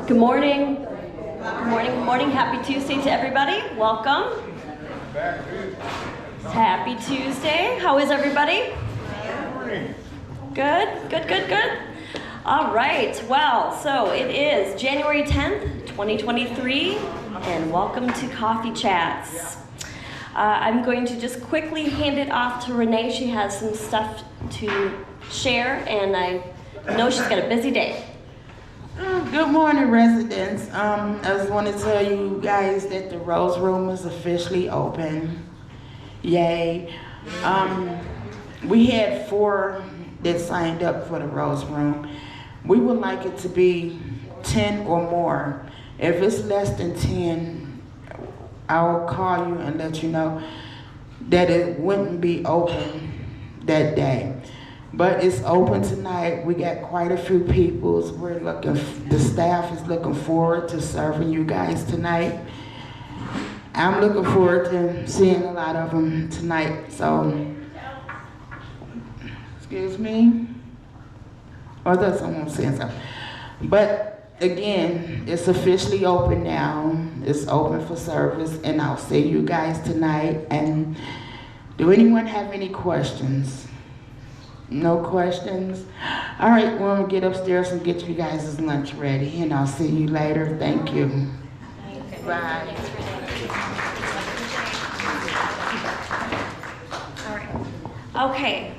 Good morning. Good morning. Good morning. Happy Tuesday to everybody. Welcome. Happy Tuesday. How is everybody? Good. Good, good, good. All right. Well, so it is January 10th, 2023, and welcome to Coffee Chats. I'm going to just quickly hand it off to Renee. She has some stuff to share, and I know she's got a busy day. Good morning, residents. I just want to tell you guys that the Rose Room is officially open. Yay. We had 4 that signed up for the Rose Room. We would like it to be 10 or more. If it's less than 10, I'll call you and let you know that it wouldn't be open that day. But it's open tonight. We got quite a few people. The staff is looking forward to serving you guys tonight. I'm looking forward to seeing a lot of them tonight. So, excuse me. Or does someone say something? But again, it's officially open now. It's open for service, and I'll see you guys tonight. And do anyone have any questions? No questions? All right, well, I'm gonna get upstairs and get you guys' lunch ready, and I'll see you later. Thank you. Bye. Okay,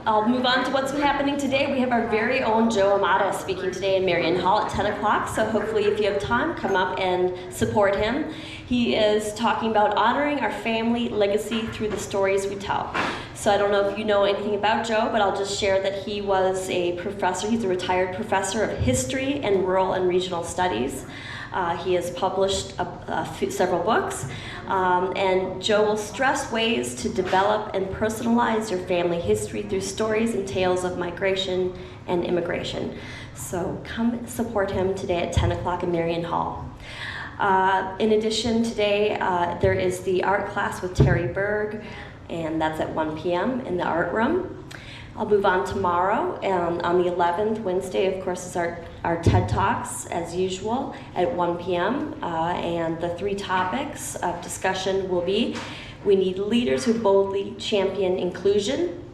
I'll move on to what's been happening today. We have our very own Joe Amata speaking today in Marion Hall at 10 o'clock, so hopefully if you have time, come up and support him. He is talking about honoring our family legacy through the stories we tell. So I don't know if you know anything about Joe, but I'll just share that he was a professor. He's a retired professor of history and rural and regional studies. He has published several books, and Joe will stress ways to develop and personalize your family history through stories and tales of migration and immigration. So come support him today at 10 o'clock in Marion Hall. In addition, today there is the art class with Terry Berg, and that's at 1 p.m. in the art room. I'll move on tomorrow, and on the 11th, Wednesday, of course, is our TED Talks, as usual, at 1 p.m., and the 3 topics of discussion will be: we need leaders who boldly champion inclusion,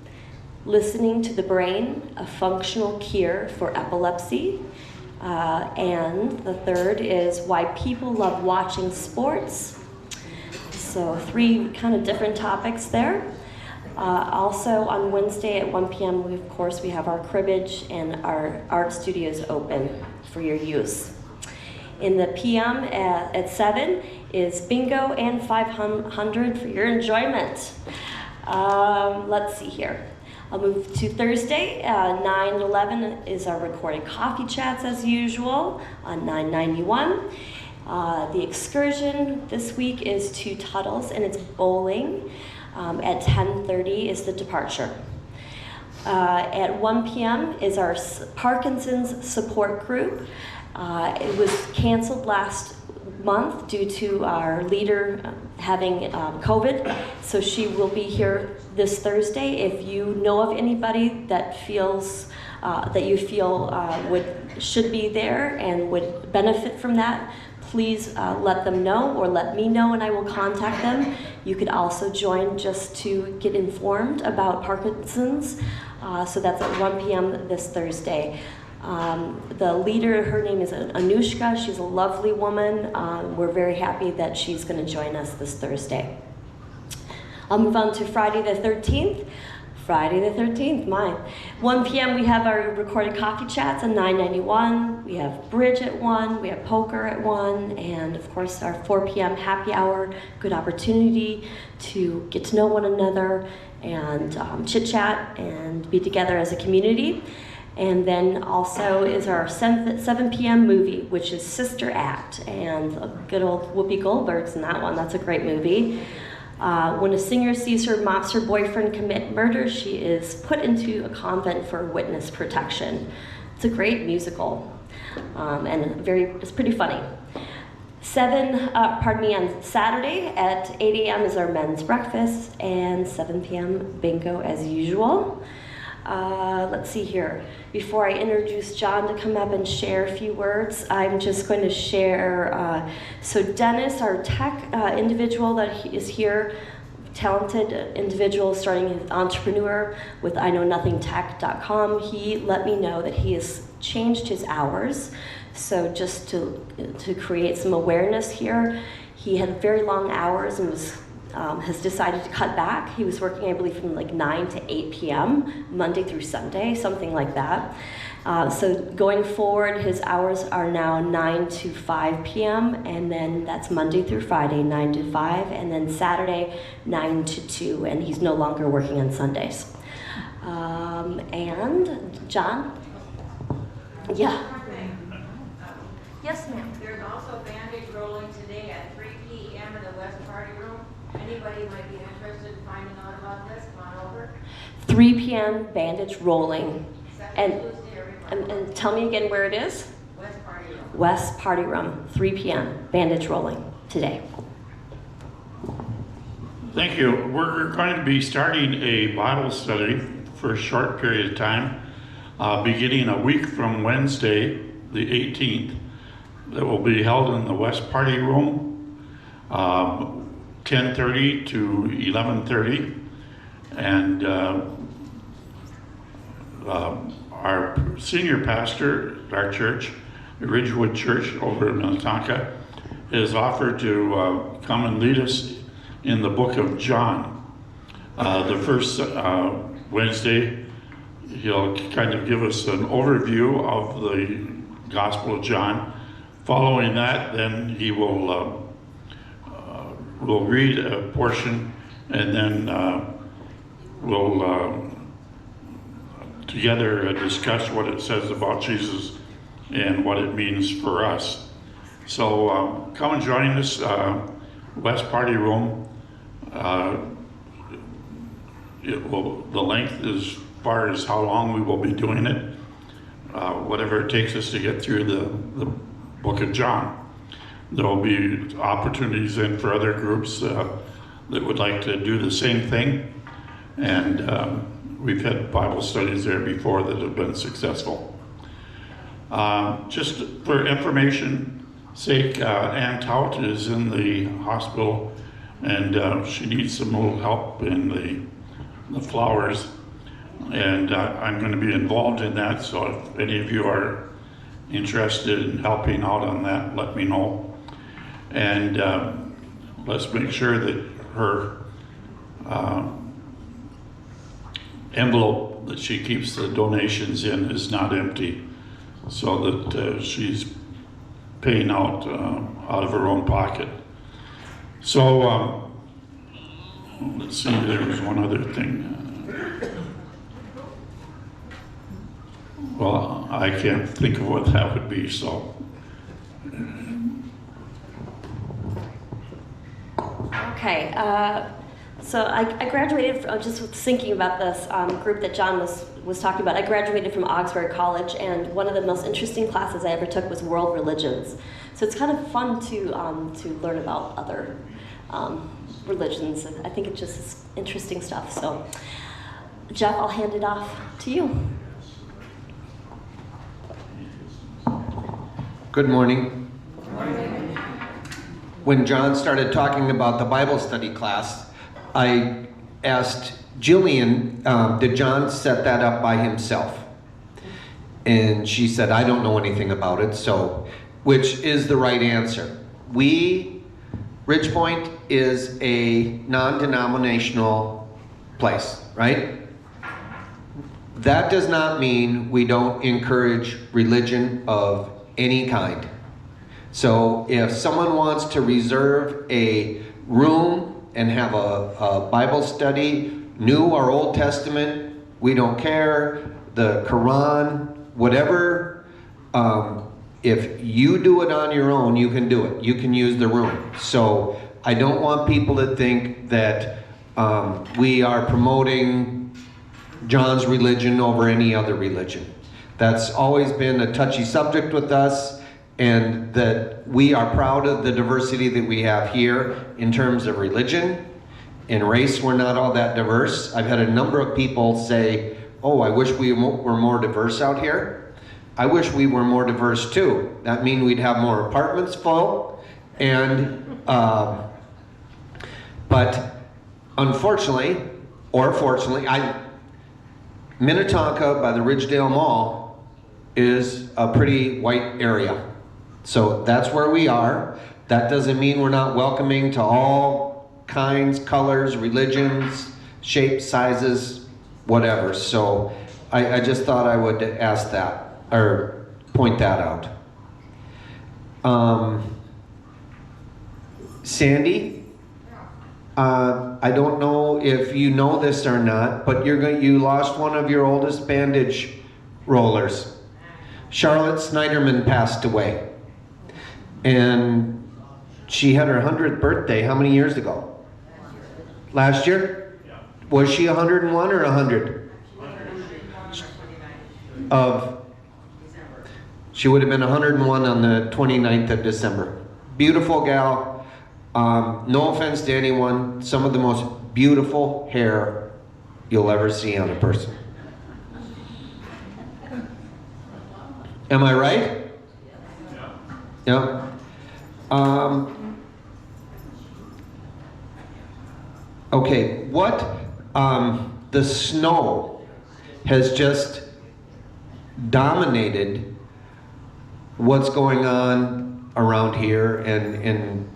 listening to the brain, a functional cure for epilepsy, and the third is why people love watching sports. So 3 kind of different topics there. Also on Wednesday at 1 p.m., we have our cribbage and our art studios open for your use. In the p.m. at 7 is bingo and 500 for your enjoyment. Let's see here. I'll move to Thursday. 9 and 11 is our recorded coffee chats as usual on 991. The excursion this week is to Tuttle's, and it's bowling. At 10:30 is the departure. At 1 p.m. is our Parkinson's support group. It was canceled last month due to our leader having COVID, so she will be here this Thursday. If you know of anybody that feels that you feel should be there and would benefit from that, please let them know or let me know and I will contact them. You could also join just to get informed about Parkinson's. So that's at 1 p.m. this Thursday. The leader, her name is Anushka. She's a lovely woman. We're very happy that she's going to join us this Thursday. I'll move on to Friday the 13th. Friday the 13th, mine. 1 p.m. we have our recorded coffee chats on 991. We have bridge at 1. We have poker at 1. And of course our 4 p.m. happy hour. Good opportunity to get to know one another and chit chat and be together as a community. And then also is our 7 p.m. movie, which is Sister Act. And good old Whoopi Goldberg's in that one. That's a great movie. When a singer sees her mobster boyfriend commit murder, she is put into a convent for witness protection. It's a great musical, and it's pretty funny. On Saturday at 8 a.m. is our men's breakfast, and 7 p.m. bingo as usual. Let's see here. Before I introduce John to come up and share a few words, I'm just going to share. So Dennis, our tech individual that is here, talented individual starting an entrepreneur with iknownothingtech.com, he let me know that he has changed his hours. So just to create some awareness here, he had very long hours and has decided to cut back. He was working, I believe, from like 9 to 8 p.m., Monday through Sunday, something like that. So going forward, his hours are now 9 to 5 p.m., and then that's Monday through Friday, 9 to 5, and then Saturday, 9 to 2, and he's no longer working on Sundays. And John? Yeah. Yes, ma'am. There's also bandage rolling today at 3 p.m. in the West Party Room. Anybody might be interested in finding out about this, come on over. 3 p.m. bandage rolling. Second And, Tuesday every month. and tell me again where it is? West Party Room. West Party Room, 3 p.m. bandage rolling today. Thank you. We're going to be starting a Bible study for a short period of time, beginning a week from Wednesday, the 18th. That will be held in the West Party Room, 10:30 to 11:30, and our senior pastor at our church, the Ridgewood Church over in Minnetonka, has offered to come and lead us in the book of John. The first Wednesday, he'll kind of give us an overview of the Gospel of John. Following that, then he will read a portion, and then we'll together discuss what it says about Jesus and what it means for us. So come and join us, West Party Room. The length as far as how long we will be doing it, whatever it takes us to get through the book of John. There will be opportunities then for other groups that would like to do the same thing, and we've had Bible studies there before that have been successful. Just for information sake, Ann Tout is in the hospital, and she needs some little help in the flowers, and I'm going to be involved in that, so if any of you are interested in helping out on that, let me know. And let's make sure that her envelope that she keeps the donations in is not empty, so that she's paying out of her own pocket. So let's see, there was one other thing. Well, I can't think of what that would be, so. Okay, so I graduated, just thinking about this group that John was talking about, I graduated from Augsburg College, and one of the most interesting classes I ever took was world religions. So it's kind of fun to learn about other religions, and I think it just is interesting stuff. So Jeff, I'll hand it off to you. Good morning. When John started talking about the Bible study class, I asked Jillian, did John set that up by himself? And she said, I don't know anything about it, so, which is the right answer. Ridgepoint is a non-denominational place, right? That does not mean we don't encourage religion of any kind. So if someone wants to reserve a room and have a Bible study, New or Old Testament, we don't care, the Quran, whatever, if you do it on your own, you can do it. You can use the room. So I don't want people to think that we are promoting John's religion over any other religion. That's always been a touchy subject with us, and that we are proud of the diversity that we have here in terms of religion. In race, we're not all that diverse. I've had a number of people say oh, I wish we were more diverse out here. I wish we were more diverse too. That means we'd have more apartments full, and but unfortunately, or fortunately, Minnetonka by the Ridgedale Mall is a pretty white area. So that's where we are. That doesn't mean we're not welcoming to all kinds, colors, religions, shapes, sizes, whatever. So I just thought I would ask that, or point that out. Sandy, I don't know if you know this or not, but you lost one of your oldest bandage rollers. Charlotte Snyderman passed away. And she had her 100th birthday how many years ago? Last year? Yeah. Was she 101 or 100? She would have been 101 on the 29th of December. Beautiful gal. No offense to anyone, some of the most beautiful hair you'll ever see on a person. Am I right? Yeah. Okay, the snow has just dominated what's going on around here, and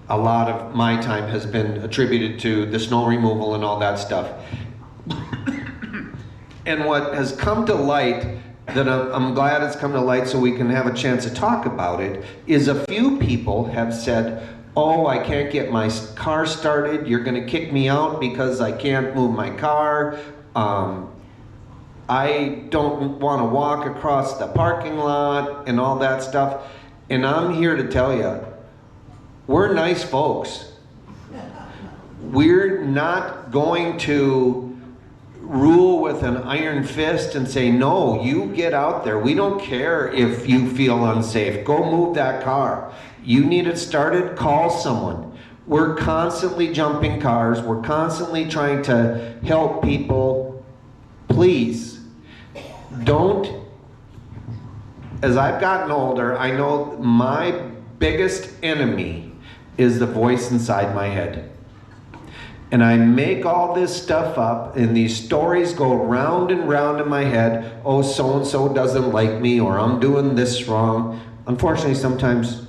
a lot of my time has been attributed to the snow removal and all that stuff. And what has come to light, that I'm glad it's come to light so we can have a chance to talk about it, is a few people have said, oh, I can't get my car started, you're gonna kick me out because I can't move my car, I don't wanna walk across the parking lot and all that stuff. And I'm here to tell you, we're nice folks. We're not going to rule with an iron fist and say, no, you get out there. We don't care if you feel unsafe. Go move that car. You need it started, call someone. We're constantly jumping cars. We're constantly trying to help people. Please, don't, as I've gotten older, I know my biggest enemy is the voice inside my head. And I make all this stuff up, and these stories go round and round in my head. Oh, so-and-so doesn't like me, or I'm doing this wrong. Unfortunately, sometimes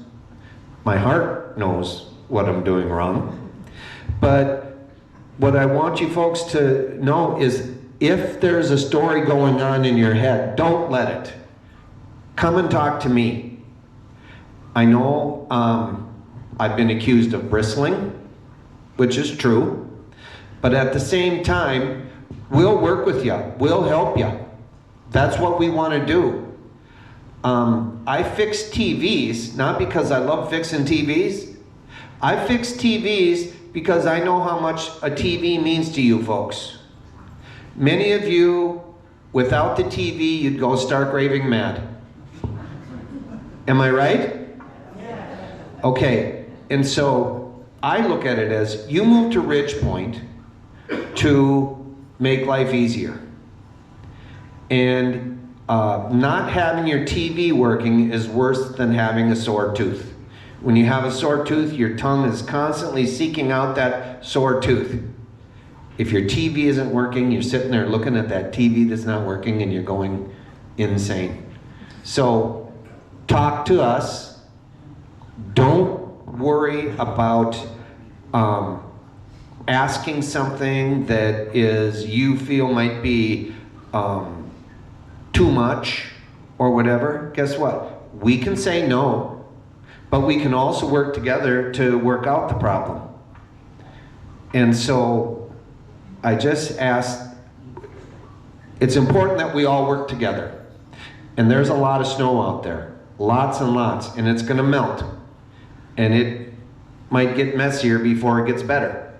my heart knows what I'm doing wrong. But what I want you folks to know is, if there's a story going on in your head, don't let it. Come and talk to me. I know I've been accused of bristling, which is true. But at the same time, we'll work with you. We'll help you. That's what we want to do. I fix TVs, not because I love fixing TVs. I fix TVs because I know how much a TV means to you folks. Many of you, without the TV, you'd go stark raving mad. Am I right? Okay, and so I look at it as, you move to Ridge Point to make life easier. And not having your TV working is worse than having a sore tooth. When you have a sore tooth, your tongue is constantly seeking out that sore tooth. If your TV isn't working, you're sitting there looking at that TV that's not working and you're going insane. So talk to us. Don't worry about asking something that you feel might be too much or whatever. Guess what? We can say no, but we can also work together to work out the problem. And so I just ask, it's important that we all work together. And there's a lot of snow out there, lots and lots, and it's gonna melt. And it might get messier before it gets better.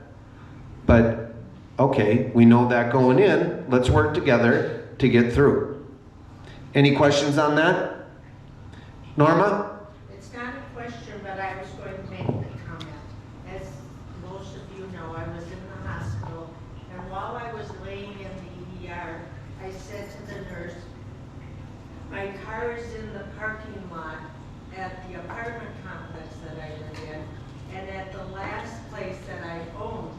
But, okay, we know that going in, let's work together to get through. Any questions on that? Norma? It's not a question, but I was going to make the comment. As most of you know, I was in the hospital, and while I was laying in the ER, I said My car is in the parking lot at the apartment complex that I live in. And at the last place that I owned,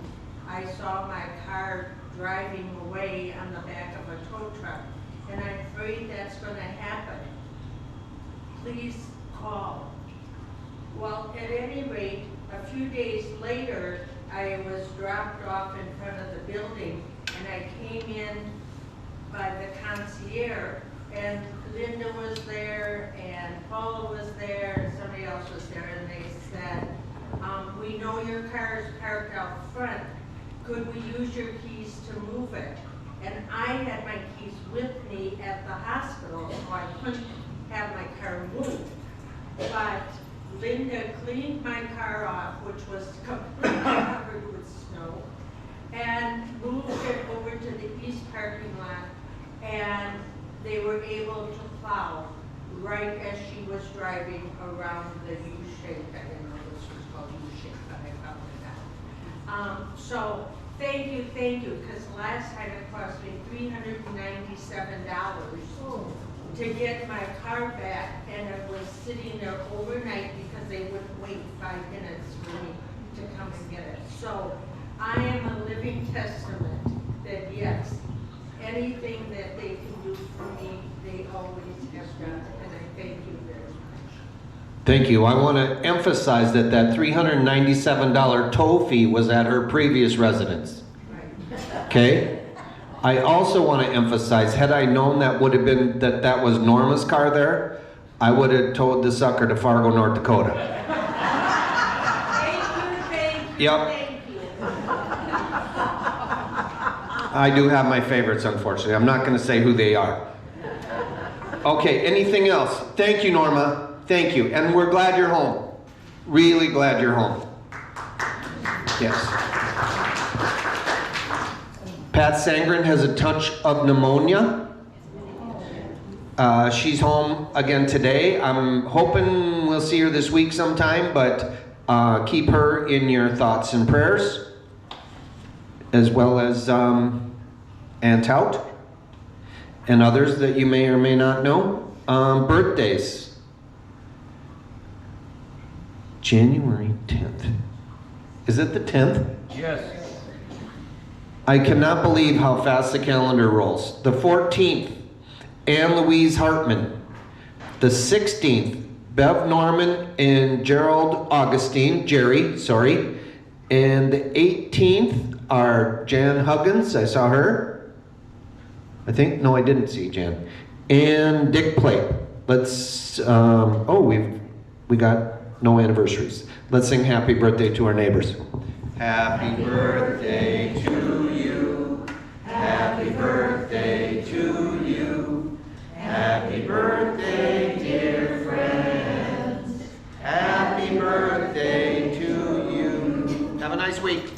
I saw my car driving away on the back of a tow truck. And I'm afraid that's gonna happen. Please call. Well, at any rate, a few days later, I was dropped off in front of the building, and I came in by the concierge, and Linda was there, and Paula was there, and somebody else was there, and they said, we know your car is parked out front. Could we use your keys to move it? And I had my keys with me at the hospital, so I couldn't have my car moved. But Linda cleaned my car off, which was completely covered with snow, and moved it over to the east parking lot, and they were able to plow right as she was driving around the U-shape. I didn't know this was called U-shape, but I found it out. So thank you, because last time it cost me $397 to get my car back, and it was sitting there overnight because they wouldn't wait 5 minutes for me to come and get it. So I am a living testament that yes, anything that they can do for me, they always have done, and I thank you very much. Thank you. I want to emphasize that that $397 toll fee was at her previous residence. Right. Okay? I also want to emphasize, had I known that would have been, that was Norma's car there, I would have towed the sucker to Fargo, North Dakota. Thank you, Yep. thank you. I do have my favorites, unfortunately. I'm not going to say who they are. Okay, anything else? Thank you, Norma. Thank you. And we're glad you're home. Really glad you're home. Yes. Pat Sangren has a touch of pneumonia. She's home again today. I'm hoping we'll see her this week sometime, but keep her in your thoughts and prayers, as well as Aunt Tout and others that you may or may not know. Birthdays. January 10th. Is it the 10th? Yes. I cannot believe how fast the calendar rolls. The 14th, Anne Louise Hartman. The 16th, Bev Norman and Gerald Augustine, Jerry, sorry. And the 18th are Jan Huggins, I saw her. I think, no, I didn't see Jan. And Dick Plate. Let's, we got no anniversaries. Let's sing happy birthday to our neighbors. Happy birthday to you. Happy birthday to you. Happy birthday, dear friends. Happy birthday to you. Have a nice week.